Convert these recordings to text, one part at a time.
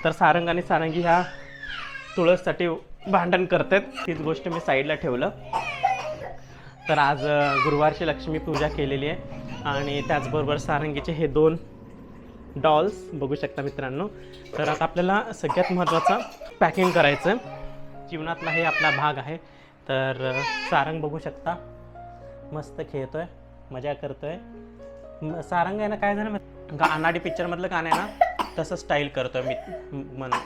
तर सारंग आणि सारंगी ह्या तुळससाठी भांडण करतात, तीच गोष्ट मी साईडला ठेवलं. तर आज गुरुवारची लक्ष्मी पूजा केलेली आहे आणि त्याचबरोबर सारंगीचे हे 2 डॉल्स बघू शकता मित्रांनो. तर आता आपल्याला सगळ्यात महत्त्वाचं पॅकिंग करायचं आहे. जीवनातला हे आपला भाग आहे. तर सारंग बघू शकता मस्त खेळतोय, मजा करतोय. सारंग आहे ना, काय झालं अनाडी पिक्चरमधलं गाणं आहे ना, तसं स्टाईल करतोय मी म्हणून.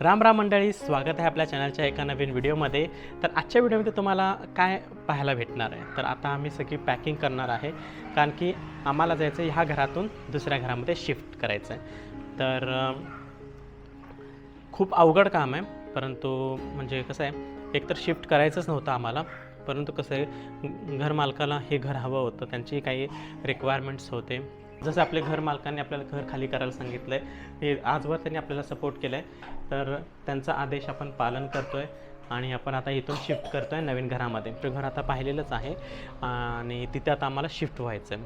राम राम मंडळी, स्वागत आहे आपल्या चॅनलच्या एका नवीन व्हिडिओमध्ये. तर आजच्या व्हिडिओमध्ये तुम्हाला काय पाहायला भेटणार आहे, तर आता आम्ही सगळी पॅकिंग करणार आहे, कारण की आम्हाला जायचं आहे ह्या घरातून दुसऱ्या घरामध्ये शिफ्ट करायचं आहे. तर खूप अवघड काम आहे, परंतु म्हणजे कसं आहे, एकतर शिफ्ट करायचंच नव्हतं आम्हाला, परंतु कसं आहे घरमालकाला हे घर हवं होतं, त्यांची काही रिक्वायरमेंट्स होते. जसं आपले घर मालकांनी आपल्याला घर खाली करायला सांगितलं आहे, हे आजवर त्यांनी आपल्याला सपोर्ट केलं आहे, तर त्यांचा आदेश आपण पालन करतो आहे आणि आपण आता इथून शिफ्ट करतो आहे नवीन घरामध्ये. ते घर आता पाहिलेलंच आहे आणि तिथे आता आम्हाला शिफ्ट व्हायचं आहे.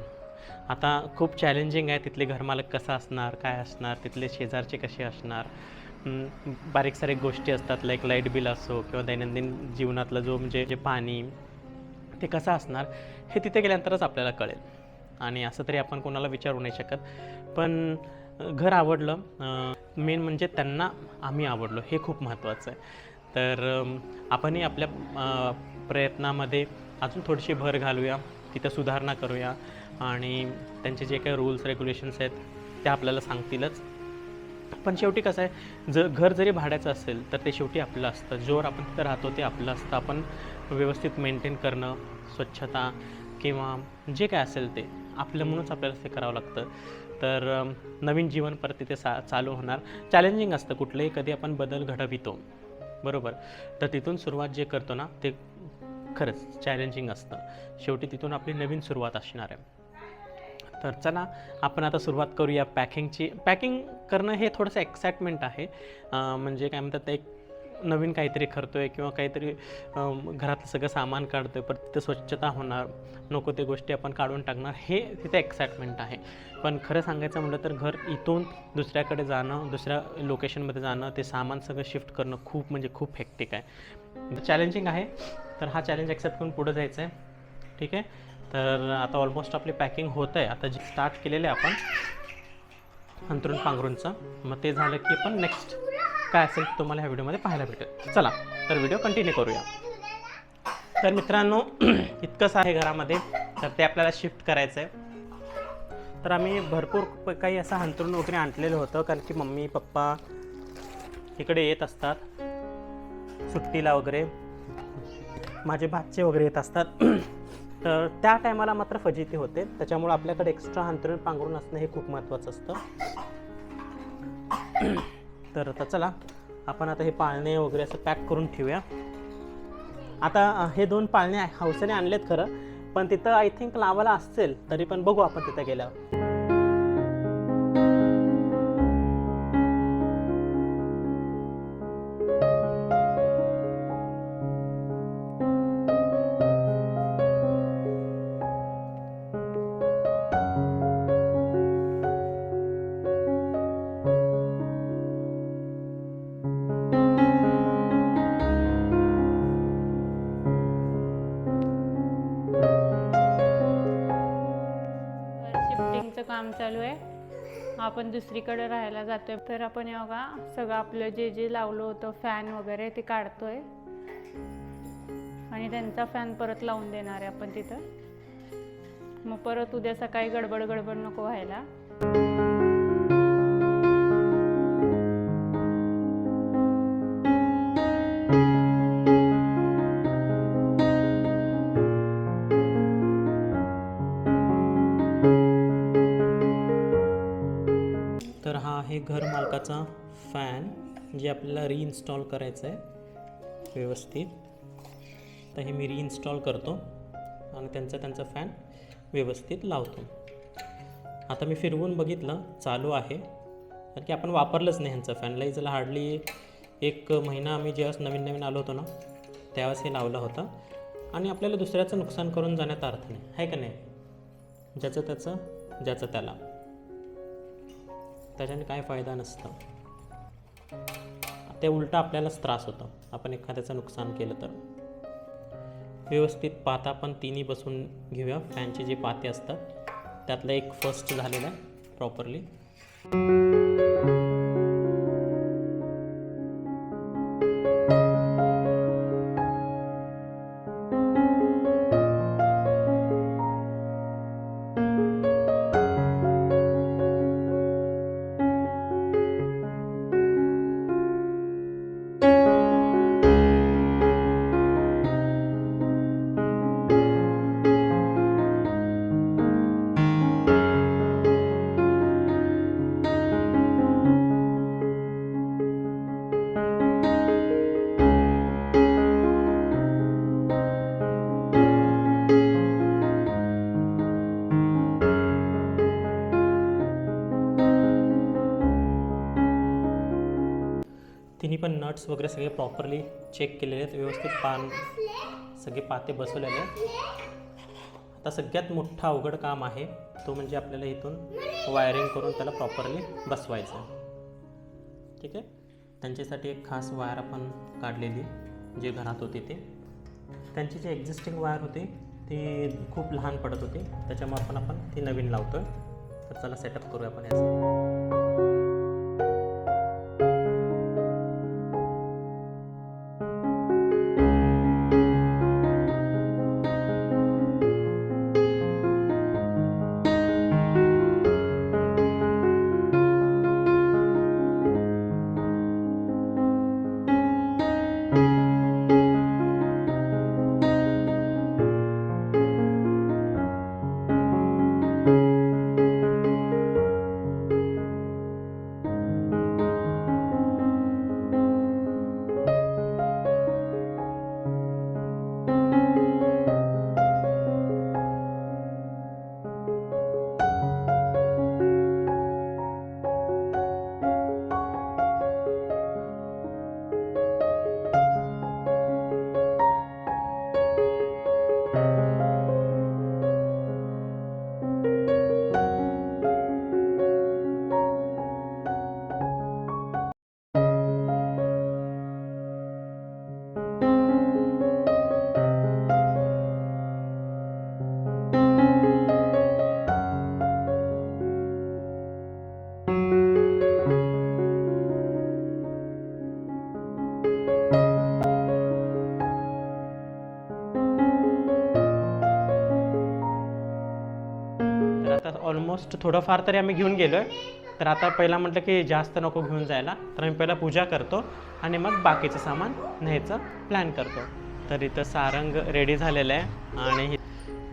आता खूप चॅलेंजिंग आहे, तिथले घरमालक कसं असणार, काय असणार, तिथले शेजारचे कसे असणार, बारीक सारीक गोष्टी असतात, लाईट बिल असो किंवा दैनंदिन जीवनातलं जो म्हणजे जे पाणी ते कसं असणार, हे तिथे गेल्यानंतरच आपल्याला कळेल. आणि असं तरी आपण कोणाला विचारू नाही शकत. पण घर आवडलं, मेन म्हणजे त्यांना आम्ही आवडलो, हे खूप महत्त्वाचं आहे. तर आपणही आपल्या प्रयत्नामध्ये अजून थोडीशी भर घालूया, तिथं सुधारणा करूया आणि त्यांचे जे काही रूल्स रेग्युलेशन्स आहेत ते आपल्याला सांगतीलच. पण शेवटी कसं आहे, घर जरी भाड्याचं असेल तर ते शेवटी आपलं असतं. जोवर आपण तिथं राहतो ते आपलं असतं. आपण व्यवस्थित मेंटेन करणं, स्वच्छता किंवा जे काय असेल ते आपलं म्हणूनच आपल्याला ते करावं लागतं. तर नवीन जीवन परत तिथे चालू होणार. चॅलेंजिंग असतं कुठलंही, कधी आपण बदल घडवितो बरोबर, तर तिथून सुरुवात जे करतो ना ते खरंच चॅलेंजिंग असतं. शेवटी तिथून आपली नवीन सुरुवात असणार आहे. तर चला आपण आता सुरुवात करूया पॅकिंगची. पॅकिंग करणं हे थोडंसं एक्साइटमेंट आहे, म्हणजे काय म्हणतात, एक नवीन काहीतरी करतो आहे किंवा काहीतरी घरातलं सगळं सामान काढतो आहे, परत तिथं स्वच्छता होणार, नको ते गोष्टी आपण काढून टाकणार, हे तिथे एक्साइटमेंट आहे. पण खरं सांगायचं म्हटलं तर घर इथून दुसऱ्याकडे जाणं, दुसऱ्या लोकेशनमध्ये जाणं, ते सामान सगळं शिफ्ट करणं खूप म्हणजे खूप हेक्टिक आहे, चॅलेंजिंग आहे. तर हा चॅलेंज ॲक्सेप्ट करून पुढं जायचं आहे. ठीक आहे, तर आता ऑलमोस्ट आपली पॅकिंग होतं आहे. आता जे स्टार्ट केलेलं आहे आपण अंथरूण पांघरूणचं, मग ते झालं की आपण नेक्स्ट काय असेल तुम्हाला ह्या व्हिडिओमध्ये पाहायला भेटेल. चला तर व्हिडिओ कंटिन्यू करूया. तर मित्रांनो इतकंच आहे घरामध्ये, तर ते आपल्याला शिफ्ट करायचं आहे. तर आम्ही भरपूर काही असं अंथरूण वगैरे आणलेलं होतं, कारण की मम्मी पप्पा इकडे येत असतात सुट्टीला वगैरे, माझे भाचे वगैरे येत असतात. तर त्या टायमाला मात्र फजिती होते, त्याच्यामुळे आपल्याकडे एक्स्ट्रा अंथरूण पांघरूण असणं हे खूप महत्त्वाचं असतं. तर आता चला आपण आता हे पाळणे वगैरे असं पॅक करून ठेवूया. आता हे 2 पाळणे हौसेने आणलेत खरं, पण तिथं आय थिंक लावायला असेल, तरी पण बघू आपण तिथं गेल्यावर. काम चालू आहे, आपण दुसरीकडे राहायला जातोय. तर आपण बघा सगळं आपलं जे जे लावलं होतं फॅन वगैरे ते काढतोय आणि त्यांचा फॅन परत लावून देणार आहे आपण तिथं. मग परत उद्या सकाळी गडबड नको व्हायला. तर हा आहे घर मालकाचा फॅन, जे आपल्याला रिइन्स्टॉल करायचं आहे व्यवस्थित. तर हे मी रिइन्स्टॉल करतो आणि त्यांचा फॅन व्यवस्थित लावतो. आता मी फिरवून बघितलं, चालू आहे, कारण की आपण वापरलंच नाही ह्यांचा फॅन. लई झाला हार्डली 1 महिना आम्ही जेव्हा नवीन आलो होतो ना त्यावेळेस हे लावलं होतं. आणि आपल्याला दुसऱ्याचं नुकसान करून जाण्यात अर्थ नाही, आहे का नाही. ज्याचं त्याचं, ज्याचं त्याला, त्याच्याने काय फायदा नसतं. ते उलटं आपल्यालाच त्रास होतो आपण एखाद्याचं नुकसान केलं तर. व्यवस्थित पाता आपण तिन्ही बसून घेऊया. फॅनचे जे पाते असतात त्यातलं एक फर्स्ट झालेलं आहे प्रॉपरली. तिन्ही पण नट्स वगैरे सगळे प्रॉपरली चेक केलेले आहेत. व्यवस्थित सगळे पाते बसवलेले आहेत. आता सगळ्यात मोठं अवघड काम आहे तो म्हणजे आपल्याला इथून वायरिंग करून त्याला प्रॉपरली बसवायचं आहे. ठीक आहे. त्यांच्यासाठी एक खास वायर आपण काढलेली जे घरात होती ते. त्यांची जी एक्झिस्टिंग वायर होती ती खूप लहान पडत होती, त्याच्यामुळे आपण ती नवीन लावतो आहे. तर चला सेटअप करूया आपण याचं. ऑलमोस्ट थोडंफार तरी आम्ही घेऊन गेलो आहे. तर आता पहिला म्हटलं की जास्त नको घेऊन जायला, तर आम्ही पहिला पूजा करतो आणि मग बाकीचं सामान न्यायचं प्लॅन करतो. तर इथं सारंग रेडी झालेलं आहे आणि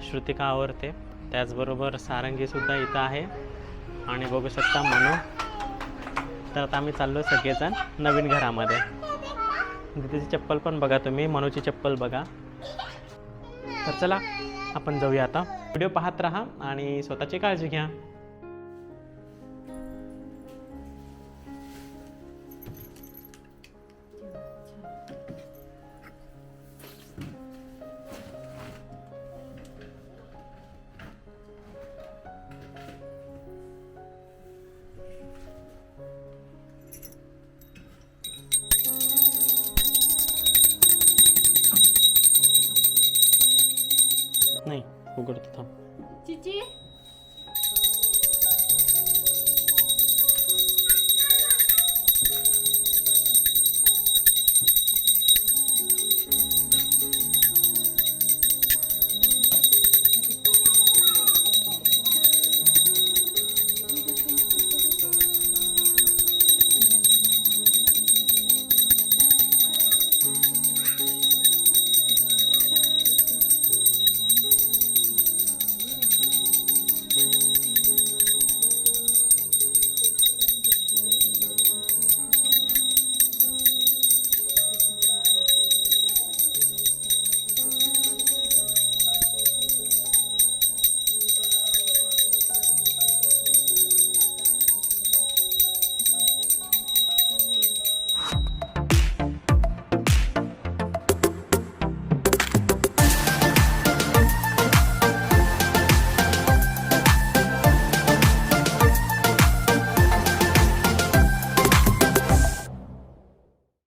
श्रुतिका आवरते. त्याचबरोबर सारंगीसुद्धा इथं आहे आणि बघू शकता मनू. तर आता आम्ही चाललो सगळेजण नवीन घरामध्ये. तिची चप्पल पण बघा तुम्ही, मनूची चप्पल बघा. तर चला आपण जाऊया आता. व्हिडिओ पाहत राहा आणि स्वतःची काळजी घ्या. नाही उघडतो थांब. चिची